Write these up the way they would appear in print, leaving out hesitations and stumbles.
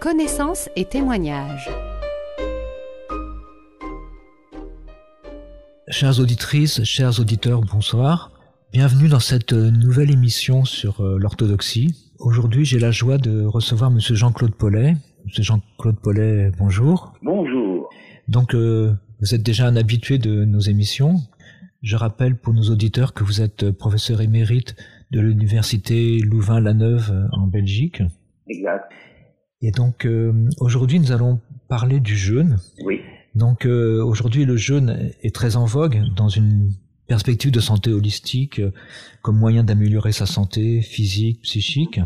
Connaissances et témoignages. Chères auditrices, chers auditeurs, bonsoir. Bienvenue dans cette nouvelle émission sur l'orthodoxie. Aujourd'hui, j'ai la joie de recevoir Monsieur Jean-Claude Pollet. Monsieur Jean-Claude Pollet, bonjour. Bonjour. Donc, vous êtes déjà un habitué de nos émissions. Je rappelle pour nos auditeurs que vous êtes professeur émérite de l'université Louvain-la-Neuve en Belgique. Exact. Et donc, aujourd'hui, nous allons parler du jeûne. Oui. Donc, aujourd'hui, le jeûne est très en vogue dans une perspective de santé holistique comme moyen d'améliorer sa santé physique, psychique.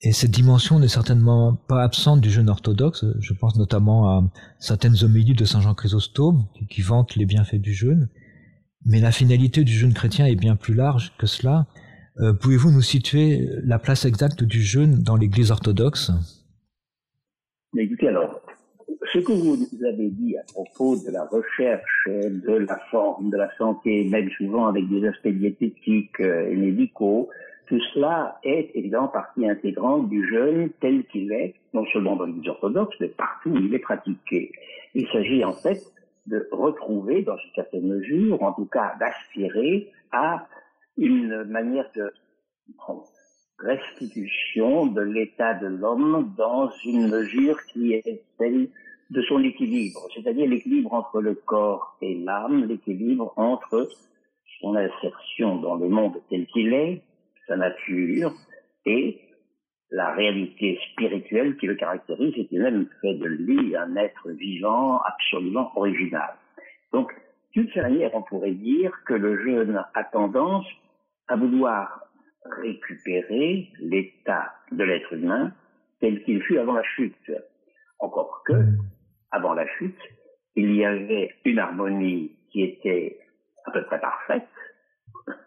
Et cette dimension n'est certainement pas absente du jeûne orthodoxe. Je pense notamment à certaines homélies de Saint Jean Chrysostome qui vantent les bienfaits du jeûne. Mais la finalité du jeûne chrétien est bien plus large que cela. Pouvez-vous nous situer la place exacte du jeûne dans l'Église orthodoxe ? Mais écoutez, alors, ce que vous avez dit à propos de la recherche de la forme, de la santé, même souvent avec des aspects diététiques et médicaux, tout cela est évidemment partie intégrante du jeûne tel qu'il est, non seulement dans l'Église orthodoxe, mais partout où il est pratiqué. Il s'agit en fait de retrouver, dans une certaine mesure, en tout cas d'aspirer à une manière de restitution de l'état de l'homme dans une mesure qui est celle de son équilibre, c'est-à-dire l'équilibre entre le corps et l'âme, l'équilibre entre son insertion dans le monde tel qu'il est, sa nature, et la réalité spirituelle qui le caractérise et qui même fait de lui un être vivant absolument original. Donc, d'une certaine manière, on pourrait dire que le jeûne a tendance à vouloir récupérer l'état de l'être humain tel qu'il fut avant la chute. Encore que, avant la chute, il y avait une harmonie qui était à peu près parfaite.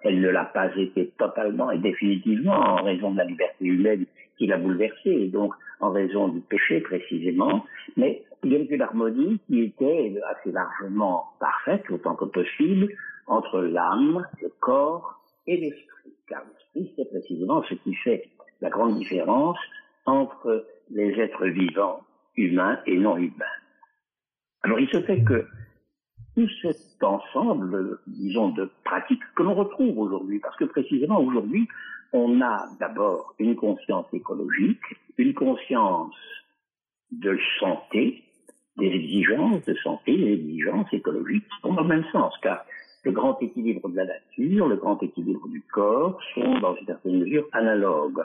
Elle ne l'a pas été totalement et définitivement en raison de la liberté humaine qui l'a bouleversée, et donc en raison du péché précisément, mais il y avait une harmonie qui était assez largement parfaite, autant que possible, entre l'âme, le corps et l'esprit. Car l'esprit, c'est précisément ce qui fait la grande différence entre les êtres vivants, humains et non humains. Alors il se fait que tout cet ensemble, disons, de pratiques que l'on retrouve aujourd'hui, parce que précisément aujourd'hui, on a d'abord une conscience écologique, une conscience de santé, des exigences de santé, des exigences écologiques sont dans le même sens, car le grand équilibre de la nature, le grand équilibre du corps sont dans une certaine mesure analogues.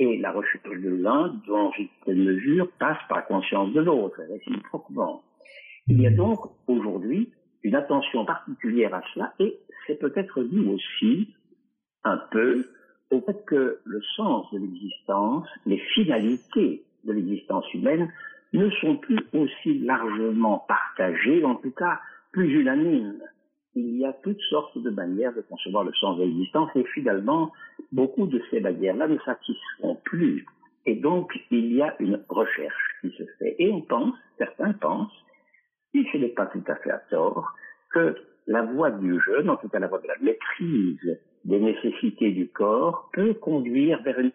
Et la recherche de l'un, dans une certaine mesure, passe par la conscience de l'autre, réciproquement. Il y a donc aujourd'hui une attention particulière à cela, et c'est peut-être dû aussi un peu au fait que le sens de l'existence, les finalités de l'existence humaine ne sont plus aussi largement partagées, en tout cas plus unanimes. Il y a toutes sortes de manières de concevoir le sens de l'existence, et finalement, beaucoup de ces manières-là ne satisfont plus. Et donc, il y a une recherche qui se fait. Et on pense, certains pensent, et ce n'est pas tout à fait à tort, que la voie du jeûne, en tout cas la voie de la maîtrise des nécessités du corps, peut conduire vers une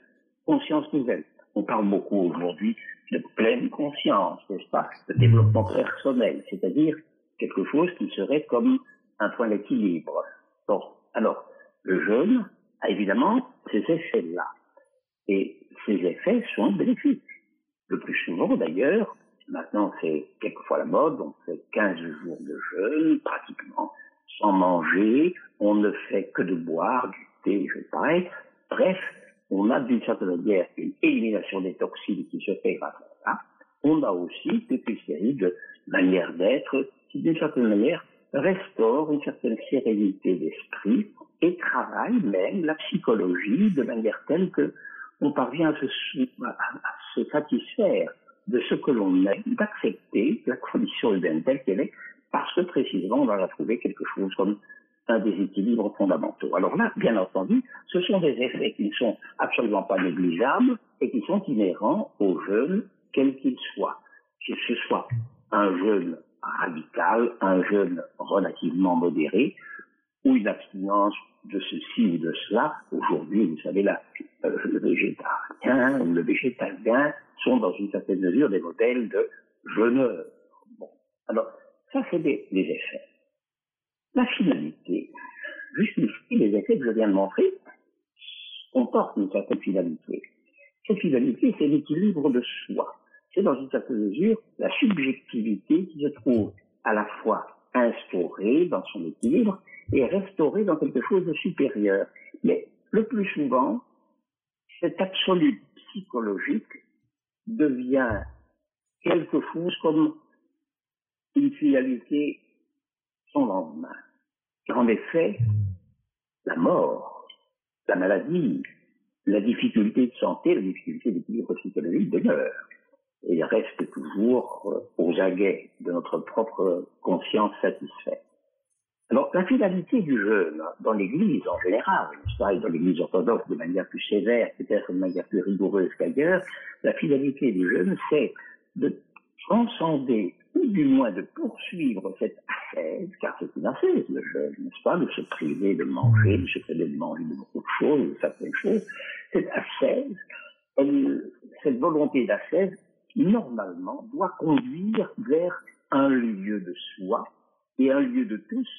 conscience nouvelle. On parle beaucoup aujourd'hui de pleine conscience, n'est-ce pas, de développement personnel, c'est-à-dire quelque chose qui serait comme un point d'équilibre. Bon, alors, le jeûne a évidemment ces effets-là. Et ces effets sont bénéfiques. Le plus souvent, d'ailleurs, maintenant c'est quelquefois la mode, on fait 15 jours de jeûne, pratiquement, sans manger, on ne fait que de boire, du thé, je dirais. Bref, on a d'une certaine manière une élimination des toxines qui se fait grâce à ça. On a aussi toute une série de manières d'être qui, d'une certaine manière, restaure une certaine sérénité d'esprit et travaille même la psychologie de manière telle que on parvient à se satisfaire de ce que l'on est, d'accepter la condition humaine telle qu'elle est, parce que précisément on va retrouver quelque chose comme un déséquilibre fondamentaux. Alors là, bien entendu, ce sont des effets qui ne sont absolument pas négligeables et qui sont inhérents au jeûne, quel qu'il soit. Que ce soit un jeûne radical, un jeûne relativement modéré, ou une abstinence de ceci ou de cela. Aujourd'hui, vous savez, là, le végétarien ou le végétalien sont dans une certaine mesure des modèles de jeûneurs. Bon. Alors, ça c'est des effets. La finalité, juste ici, les effets que je viens de montrer comportent une certaine finalité. Cette finalité, c'est l'équilibre de soi. C'est dans une certaine mesure la subjectivité qui se trouve à la fois instaurée dans son équilibre et restaurée dans quelque chose de supérieur. Mais le plus souvent, cet absolu psychologique devient quelque chose comme une finalité sans lendemain. Car en effet, la mort, la maladie, la difficulté de santé, la difficulté d'équilibre psychologique demeure. Et il reste toujours aux aguets de notre propre conscience satisfaite. Alors, la finalité du jeûne, dans l'Église en général, et dans l'Église orthodoxe de manière plus sévère, peut-être de manière plus rigoureuse qu'ailleurs, la finalité du jeûne, c'est de transcender, ou du moins de poursuivre cette ascèse, car c'est une ascèse, le jeûne, n'est-ce pas, de se priver de manger, de se priver de manger de beaucoup de choses, de certaines choses. Cette ascèse, cette volonté d'ascèse, normalement, doit conduire vers un lieu de soi et un lieu de tous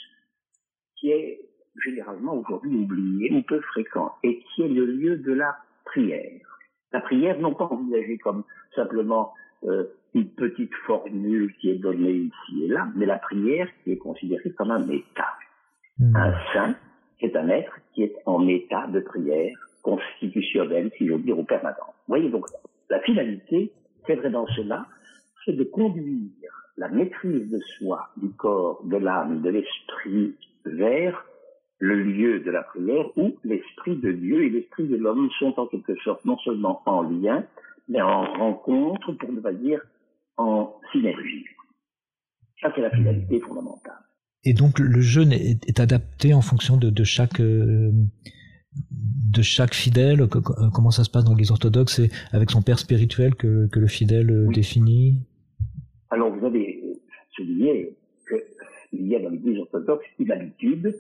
qui est généralement aujourd'hui oublié ou peu fréquent et qui est le lieu de la prière. La prière, non pas envisagée comme simplement une petite formule qui est donnée ici et là, mais la prière qui est considérée comme un état. Un saint, c'est un être qui est en état de prière constitutionnelle, si je veux dire, au permanent. Vous voyez, donc, la finalité, c'est vrai dans cela, c'est de conduire la maîtrise de soi, du corps, de l'âme, de l'esprit vers le lieu de la prière où l'esprit de Dieu et l'esprit de l'homme sont en quelque sorte non seulement en lien, mais en rencontre, pour ne pas dire en synergie. Ça, c'est la finalité fondamentale. Et donc le jeûne est adapté en fonction de chaque fidèle. Comment ça se passe dans l'Église orthodoxe? C'est avec son père spirituel que le fidèle définit? Alors vous avez souligné qu'il y a dans l'Église orthodoxe une habitude,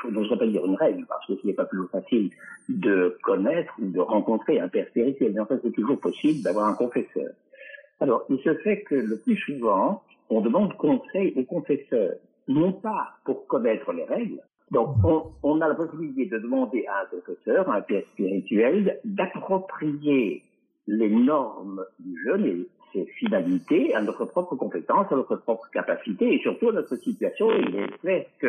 je n'oserais pas dire une règle, parce que ce n'est pas plus facile de connaître ou de rencontrer un père spirituel, mais en fait c'est toujours possible d'avoir un confesseur. Alors il se fait que le plus souvent, on demande conseil au confesseur, non pas pour connaître les règles. Donc on a la possibilité de demander à un confesseur, à un père spirituel, d'approprier les normes du jeûne et ses finalités à notre propre compétence, à notre propre capacité et surtout à notre situation. Il est fait que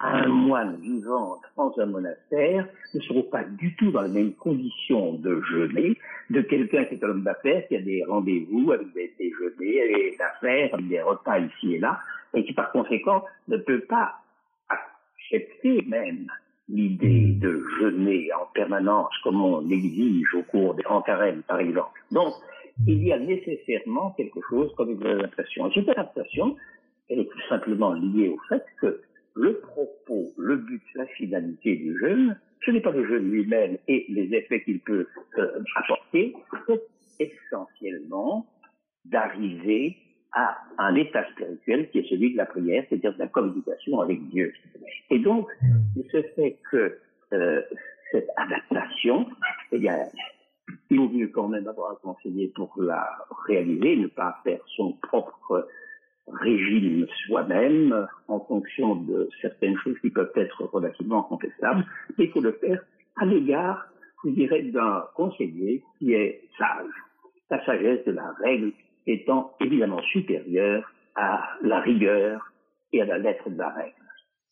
un moine vivant dans un monastère ne se trouve pas du tout dans les mêmes conditions de jeûner de quelqu'un qui est un homme d'affaires, qui a des rendez-vous avec des déjeuners, des affaires, avec des repas ici et là, et qui par conséquent ne peut pas accepter même l'idée de jeûner en permanence comme on l'exige au cours des grands carêmes par exemple. Donc, il y a nécessairement quelque chose comme une adaptation. Et cette adaptation, elle est tout simplement liée au fait que le propos, le but, la finalité du jeûne, ce n'est pas le jeûne lui-même et les effets qu'il peut apporter, c'est essentiellement d'arriver à un état spirituel qui est celui de la prière, c'est-à-dire de la communication avec Dieu. Et donc, il se fait que cette adaptation, eh bien, il vaut mieux quand même avoir un conseiller pour la réaliser, ne pas faire son propre régime soi-même en fonction de certaines choses qui peuvent être relativement contestables, mais il faut le faire à l'égard, je dirais, d'un conseiller qui est sage. La sagesse de la règle étant évidemment supérieure à la rigueur et à la lettre de la règle.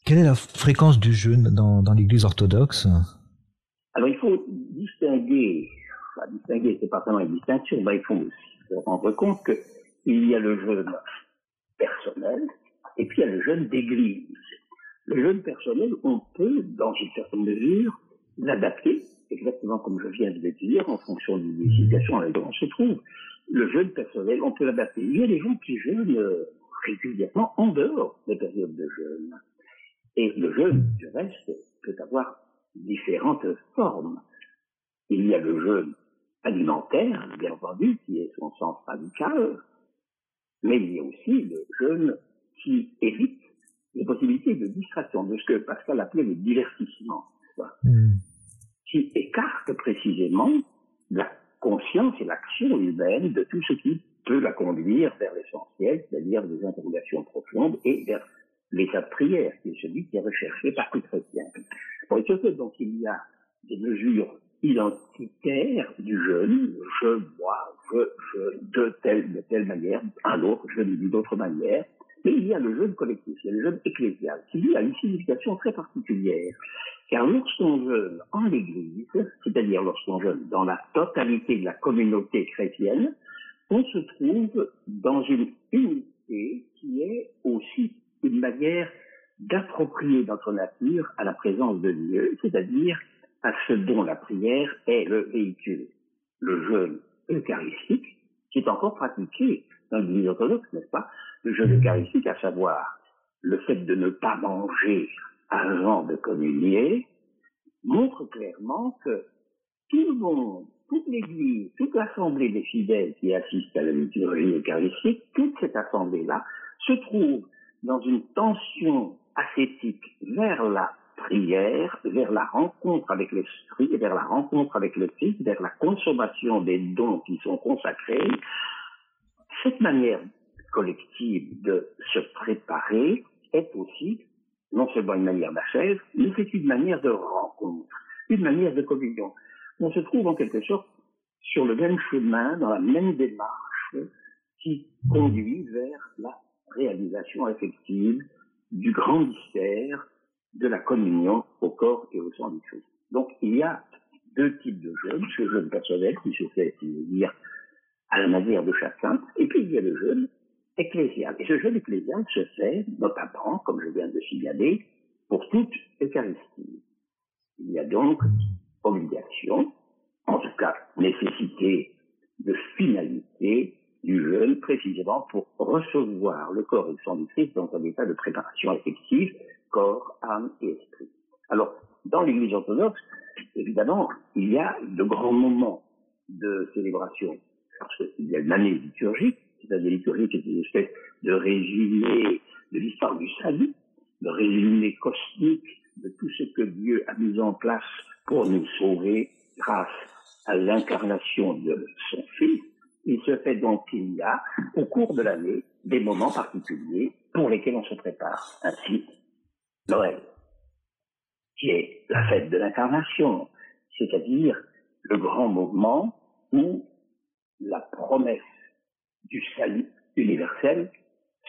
Quelle est la fréquence du jeûne dans l'Église orthodoxe? Alors il faut distinguer, c'est pas vraiment une distinction, mais il faut se rendre compte qu'il y a le jeûne personnel et puis il y a le jeûne d'église. Le jeûne personnel, on peut, dans une certaine mesure, l'adapter, exactement comme je viens de le dire, en fonction des situations dans lesquelles on se trouve. Le jeûne personnel, on peut l'adapter. Il y a des gens qui jeûnent régulièrement en dehors des périodes de jeûne. Et le jeûne, du reste, peut avoir différentes formes. Il y a le jeûne alimentaire, bien entendu, qui est son sens radical, mais il y a aussi le jeûne qui évite les possibilités de distraction, de ce que Pascal appelait le divertissement, qui écarte précisément la conscience et l'action humaine de tout ce qui peut la conduire vers l'essentiel, c'est-à-dire des interrogations profondes et vers l'état de prière, qui est celui qui est recherché par tout chrétien. Bon, et ce fait, donc, il y a des mesures identitaires du jeûne, de telle manière, un autre jeûne d'une autre manière, mais il y a le jeûne collectif, il y a le jeûne ecclésial, qui lui a une signification très particulière. Car lorsqu'on jeûne en l'Église, c'est-à-dire lorsqu'on jeûne dans la totalité de la communauté chrétienne, on se trouve dans une unité qui est aussi une manière d'approprier notre nature à la présence de Dieu, c'est-à-dire à ce dont la prière est le véhicule. Le jeûne eucharistique, qui est encore pratiqué dans l'Église orthodoxe, n'est-ce pas? Le jeûne eucharistique, à savoir le fait de ne pas manger avant de communier, montre clairement que tout le monde, toute l'Église, toute l'assemblée des fidèles qui assistent à la liturgie eucharistique, toute cette assemblée-là se trouve dans une tension ascétique vers la prière, vers la rencontre avec l'Esprit, vers la rencontre avec le Christ, vers la consommation des dons qui sont consacrés. Cette manière collective de se préparer est aussi non seulement une manière d'achève, mais c'est une manière de rencontre, une manière de communion. On se trouve en quelque sorte sur le même chemin, dans la même démarche qui conduit vers la réalisation effective du grand mystère de la communion au corps et au sang du Christ. Donc il y a deux types de jeûne, ce jeûne personnel qui se fait, si je veux dire, à la manière de chacun, et puis il y a le jeûne ecclésial. Et ce jeûne ecclésial se fait notamment, comme je viens de signaler, pour toute Eucharistie. Il y a donc obligation, en tout cas nécessité de finalité du jeûne, précisément pour recevoir le corps et le sang du Christ dans un état de préparation effective, corps, âme et esprit. Alors, dans l'Église orthodoxe, évidemment, il y a de grands moments de célébration, parce qu'il y a une année liturgique, c'est-à-dire liturgique qui est une espèce de résumé de l'histoire du salut, de résumé cosmique de tout ce que Dieu a mis en place pour nous sauver grâce à l'incarnation de son Fils. Il se fait donc qu'il y a, au cours de l'année, des moments particuliers pour lesquels on se prépare. Ainsi, Noël, qui est la fête de l'incarnation, c'est-à-dire le grand moment où la promesse du salut universel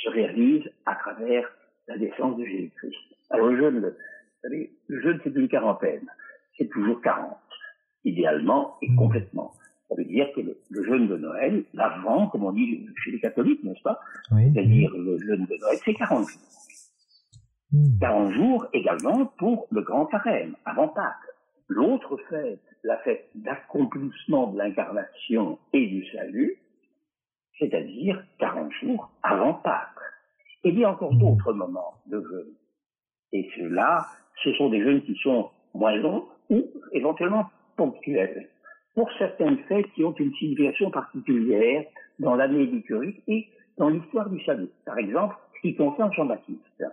se réalise à travers la naissance de Jésus-Christ. Alors le jeûne, vous savez, le jeûne c'est une quarantaine, c'est toujours 40, idéalement et complètement. Ça veut dire que le jeûne de Noël, l'avant, comme on dit chez les catholiques, n'est-ce pas? Oui. C'est-à-dire le jeûne de Noël, c'est 40 jours. 40 jours également pour le grand carême, avant Pâques. L'autre fête, la fête d'accomplissement de l'incarnation et du salut, c'est-à-dire 40 jours avant Pâques. Et il y a encore d'autres moments de jeûne. Et ceux-là, ce sont des jeûnes qui sont moins longs ou éventuellement ponctuels, pour certaines fêtes qui ont une signification particulière dans l'année liturgique et dans l'histoire du salut. Par exemple, ce qui concerne Jean-Baptiste.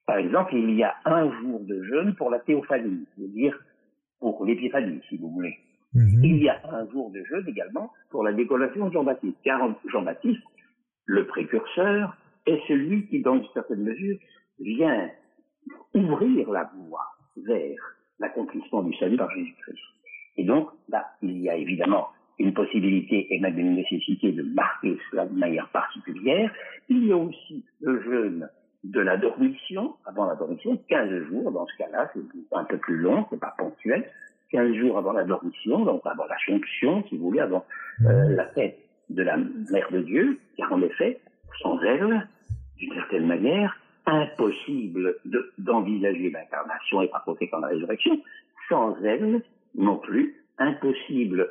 Par exemple, il y a un jour de jeûne pour la théophanie, c'est-à-dire pour l'épiphanie, si vous voulez. Il y a un jour de jeûne également pour la décollation de Jean-Baptiste, car Jean-Baptiste, le précurseur, est celui qui, dans une certaine mesure, vient ouvrir la voie vers l'accomplissement du salut par Jésus-Christ. Et donc, là, il y a évidemment une possibilité et même une nécessité de marquer cela de manière particulière. Il y a aussi le jeûne de la dormition, avant la dormition, 15 jours, dans ce cas-là, c'est un peu plus long, c'est pas ponctuel, 15 jours avant la dormition, donc avant la Somption, si vous voulez, avant la fête de la Mère de Dieu, car en effet, sans elle, d'une certaine manière, impossible d'envisager l'incarnation et par conséquent la résurrection, sans elle non plus, impossible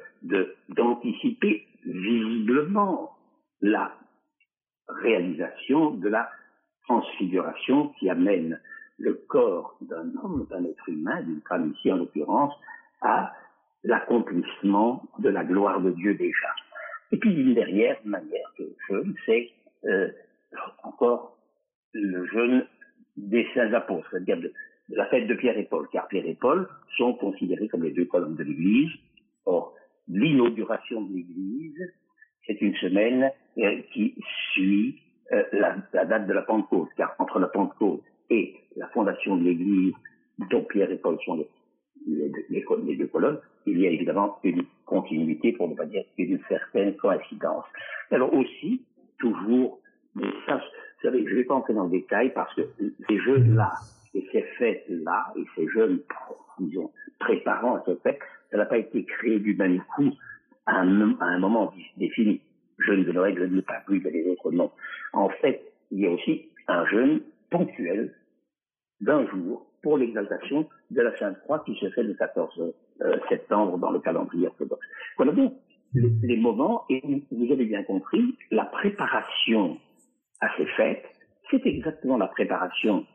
d'anticiper visiblement la réalisation de la transfiguration qui amène le corps d'un homme, d'un être humain, d'une femme ici en l'occurrence, à l'accomplissement de la gloire de Dieu déjà. Et puis une dernière manière de jeûne, c'est encore le jeûne des saints apôtres, c'est-à-dire de la fête de Pierre et Paul, car Pierre et Paul sont considérés comme les deux colonnes de l'Église. Or, l'inauguration de l'Église, c'est une semaine qui suit la date de la Pentecôte, car entre la Pentecôte et la fondation de l'Église, dont Pierre et Paul sont les deux colonnes, il y a évidemment une continuité, pour ne pas dire une certaine coïncidence. Alors aussi, toujours, mais ça, vous savez, je ne vais pas entrer dans le détail parce que ces jeux-là et ces fêtes-là et ces jeunes, disons, préparant à ce fait, ça n'a pas été créé du même coup à un moment défini. Jeûne de Noël, jeûne de Pâques, mais les autres non. En fait, il y a aussi un jeûne ponctuel d'un jour pour l'exaltation de la Sainte Croix qui se fait le 14 septembre dans le calendrier orthodoxe. Voilà donc les moments, et vous avez bien compris, la préparation à ces fêtes, c'est exactement la préparation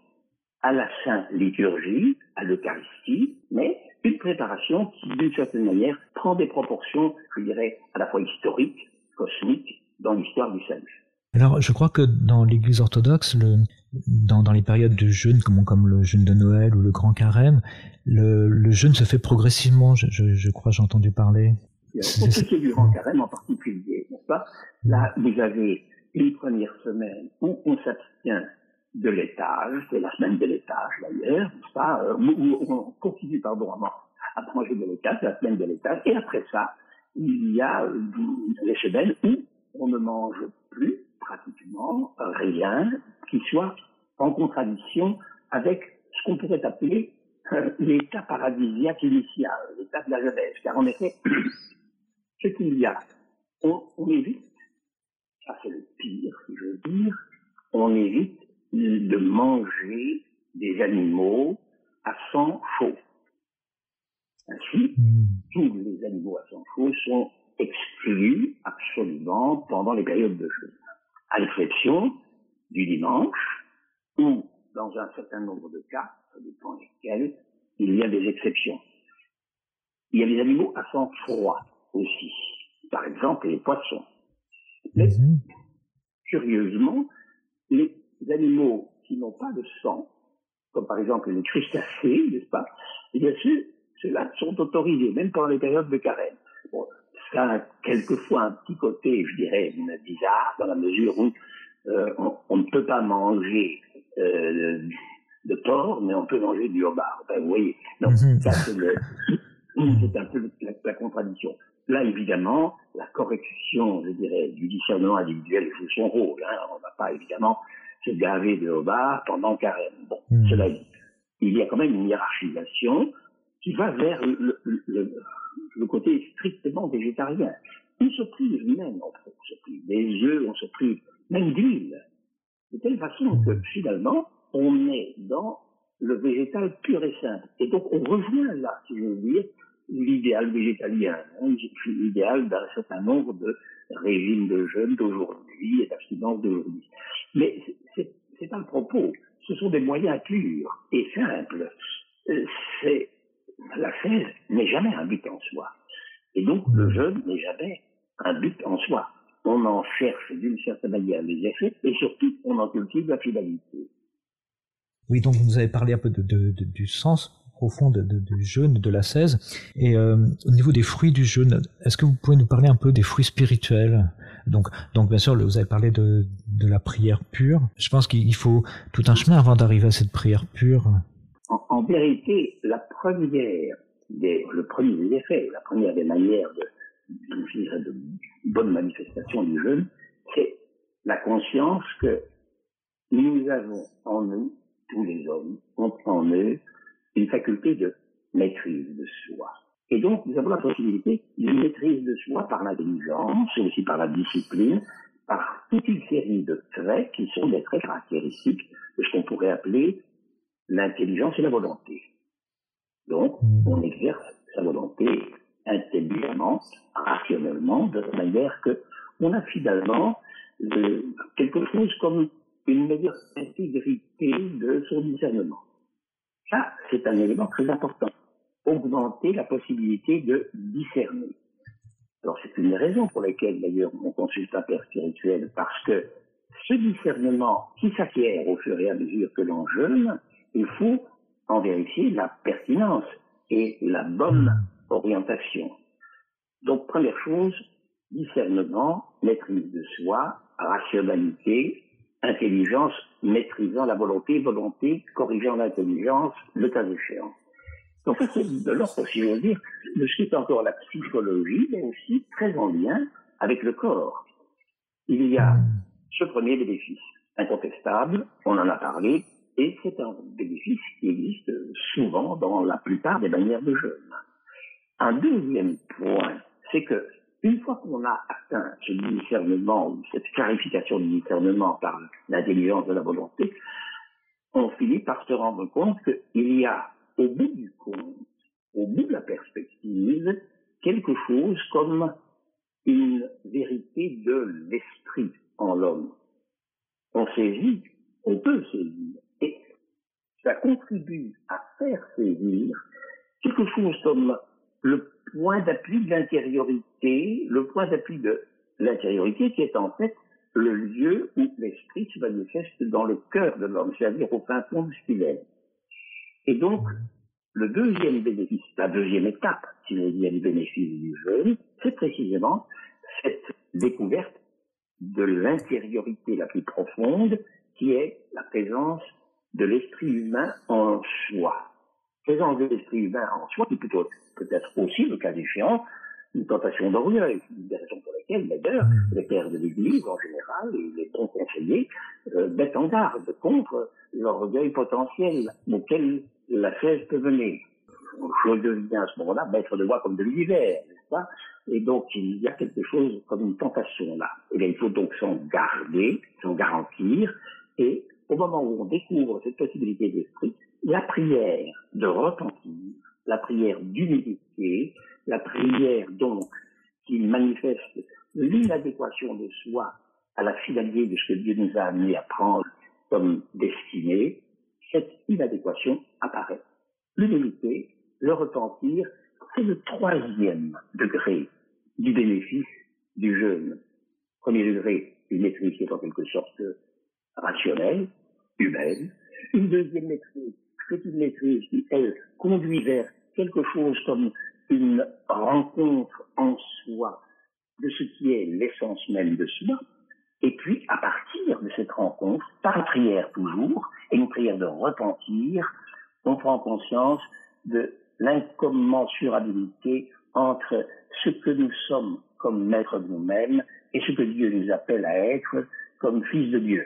à la Sainte Liturgie, à l'Eucharistie, mais une préparation qui, d'une certaine manière, prend des proportions, je dirais, à la fois historiques, cosmiques, dans l'histoire du salut. Alors, je crois que dans l'Église orthodoxe, dans les périodes de jeûne, comme le jeûne de Noël ou le Grand Carême, le jeûne se fait progressivement, je crois, j'ai entendu parler. Pour ce qui est du Grand Carême en particulier, n'est-ce pas? Là, vous avez une première semaine où on s'abstient de laitage, c'est la semaine de laitage d'ailleurs, n'est-ce pas? Où on continue, à manger de laitage, la semaine de laitage, et après ça, il y a les semaines où on ne mange plus pratiquement rien qui soit en contradiction avec ce qu'on pourrait appeler l'état paradisiaque initial, l'état de la Genèse. Car en effet, ce qu'il y a, on évite, ça c'est le pire, si je veux dire, on évite de manger des animaux à sang chaud. Ainsi, tous les animaux à sang chaud sont exclus absolument pendant les périodes de jeûne, à l'exception du dimanche, où, dans un certain nombre de cas, ça dépend lesquels, il y a des exceptions. Il y a des animaux à sang froid aussi, par exemple les poissons. Mais, curieusement, les animaux qui n'ont pas de sang, comme par exemple les crustacés, n'est-ce pas, eh bien ceux-là sont autorisés, même pendant les périodes de carême. Bon, ça a quelquefois un petit côté, je dirais, bizarre, dans la mesure où on ne peut pas manger de porc, mais on peut manger du homard. Enfin, vous voyez, donc ça c'est un peu la contradiction. Là, évidemment, la correction, je dirais, du discernement individuel joue son rôle. On ne va pas, évidemment, se gaver de homard pendant carême. Bon, cela dit, il y a quand même une hiérarchisation qui va vers le côté strictement végétarien. On se prive même, on se prive des œufs, on se prive même d'huile. De telle façon que finalement, on est dans le végétal pur et simple. Et donc, on rejoint là, si je veux dire, l'idéal végétalien, l'idéal d'un certain nombre de régimes de jeûne d'aujourd'hui et d'abstinence d'aujourd'hui. Mais c'est pas le propos. Ce sont des moyens purs et simples. L'ascèse n'est jamais un but en soi. Et donc, le jeûne n'est jamais un but en soi. On en cherche d'une certaine manière les effets et surtout, on en cultive la finalité. Oui, donc vous avez parlé un peu du sens profond du jeûne, de l'ascèse. Et au niveau des fruits du jeûne, est-ce que vous pouvez nous parler un peu des fruits spirituels? Donc bien sûr, vous avez parlé de la prière pure. Je pense qu'il faut tout un chemin avant d'arriver à cette prière pure. En vérité, le premier des effets, la première des manières de bonne manifestation du jeûne, c'est la conscience que nous avons en nous, tous les hommes, ont en eux une faculté de maîtrise de soi. Et donc, nous avons la possibilité d'une maîtrise de soi par l'intelligence, et aussi par la discipline, par toute une série de traits qui sont des traits caractéristiques de ce qu'on pourrait appeler l'intelligence et la volonté. Donc, on exerce sa volonté intelligemment, rationnellement, de manière que on a finalement quelque chose comme une meilleure intégrité de son discernement. Ça, c'est un élément très important. Augmenter la possibilité de discerner. Alors, c'est une des raisons pour lesquelles, d'ailleurs, on consulte un père spirituel, parce que ce discernement qui s'acquiert au fur et à mesure que l'on jeûne, il faut en vérifier la pertinence et la bonne orientation. Donc, première chose, discernement, maîtrise de soi, rationalité, intelligence, maîtrisant la volonté, volonté, corrigeant l'intelligence, le cas échéant. Donc ça, c'est de l'ordre, si j'ose dire, de ce qui est encore la psychologie, mais aussi très en lien avec le corps. Il y a ce premier bénéfice incontestable, on en a parlé, et c'est un bénéfice qui existe souvent dans la plupart des manières de jeûne. Un deuxième point, c'est que une fois qu'on a atteint ce discernement, ou cette clarification du discernement par l'intelligence de la volonté, on finit par se rendre compte qu'il y a, au bout du compte, au bout de la perspective, quelque chose comme une vérité de l'esprit en l'homme. On saisit, on peut saisir, et ça contribue à faire saisir quelque chose comme le point d'appui de l'intériorité, le point d'appui de l'intériorité qui est en fait le lieu où l'esprit se manifeste dans le cœur de l'homme, c'est-à-dire au fin fond musculaire. Et donc, le deuxième bénéfice, la deuxième étape, si je veux dire, du bénéfice du jeûne, c'est précisément cette découverte de l'intériorité la plus profonde, qui est la présence de l'esprit humain en soi. Présence de l'esprit humain en soi, qui peut-être aussi, le cas échéant, une tentation d'orgueil, une des raisons pour lesquelles, d'ailleurs, les pères de l'Église, en général, et les bons conseillers, mettent en garde contre l'orgueil potentiel auquel la chaise peut mener. Je deviens à ce moment-là maître de moi comme de l'univers, n'est-ce pas? Et donc, il y a quelque chose comme une tentation là. Et bien, il faut donc s'en garder, s'en garantir, et au moment où on découvre cette possibilité d'esprit, la prière de repentir, la prière d'humilité, la prière donc qui manifeste l'inadéquation de soi à la finalité de ce que Dieu nous a amené à prendre comme destinée, cette inadéquation apparaît. L'humilité, le repentir, c'est le troisième degré du bénéfice du jeûne. Premier degré, une maîtrise qui est en quelque sorte rationnelle, humaine. Une deuxième maîtrise, c'est une maîtrise qui, elle, conduit vers quelque chose comme une rencontre en soi de ce qui est l'essence même de soi. Et puis, à partir de cette rencontre, par prière toujours, et une prière de repentir, on prend conscience de l'incommensurabilité entre ce que nous sommes comme maîtres de nous-mêmes et ce que Dieu nous appelle à être comme fils de Dieu.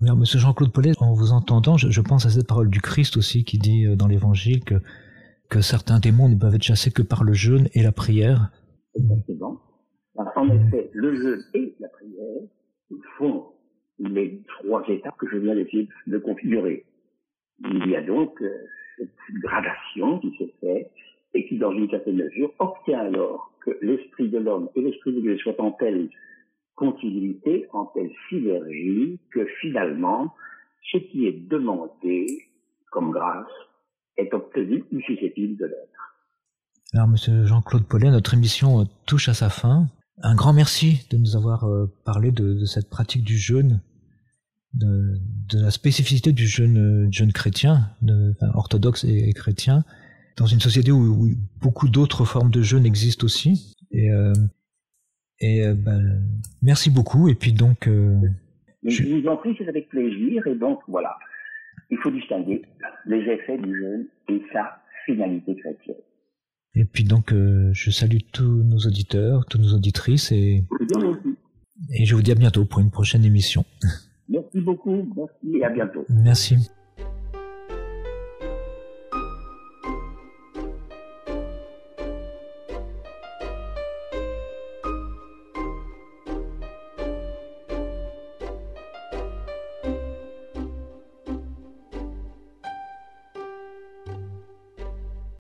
Alors, Monsieur Jean-Claude Pollet, en vous entendant, je pense à cette parole du Christ aussi qui dit dans l'Évangile que certains démons ne peuvent être chassés que par le jeûne et la prière. Exactement. En effet, le jeûne et la prière font les trois étapes que je viens d'essayer de configurer. Il y a donc cette gradation qui se fait et qui, dans une certaine mesure, obtient alors que l'esprit de l'homme et l'esprit de Dieu soient en telle continuité, en telle synergie, que finalement, ce qui est demandé comme grâce est obtenu ou susceptible de l'être. Alors, Monsieur Jean-Claude Pollet, notre émission touche à sa fin. Un grand merci de nous avoir parlé de cette pratique du jeûne, de la spécificité du jeûne chrétien, orthodoxe et chrétien, dans une société où beaucoup d'autres formes de jeûne existent aussi. Merci beaucoup. Et puis donc, je vous en prie, c'est avec plaisir. Et donc voilà, il faut distinguer les effets du jeûne et sa finalité chrétienne. Et puis donc, je salue tous nos auditeurs, toutes nos auditrices, et je vous dis à bientôt pour une prochaine émission. Merci beaucoup, merci et à bientôt. Merci.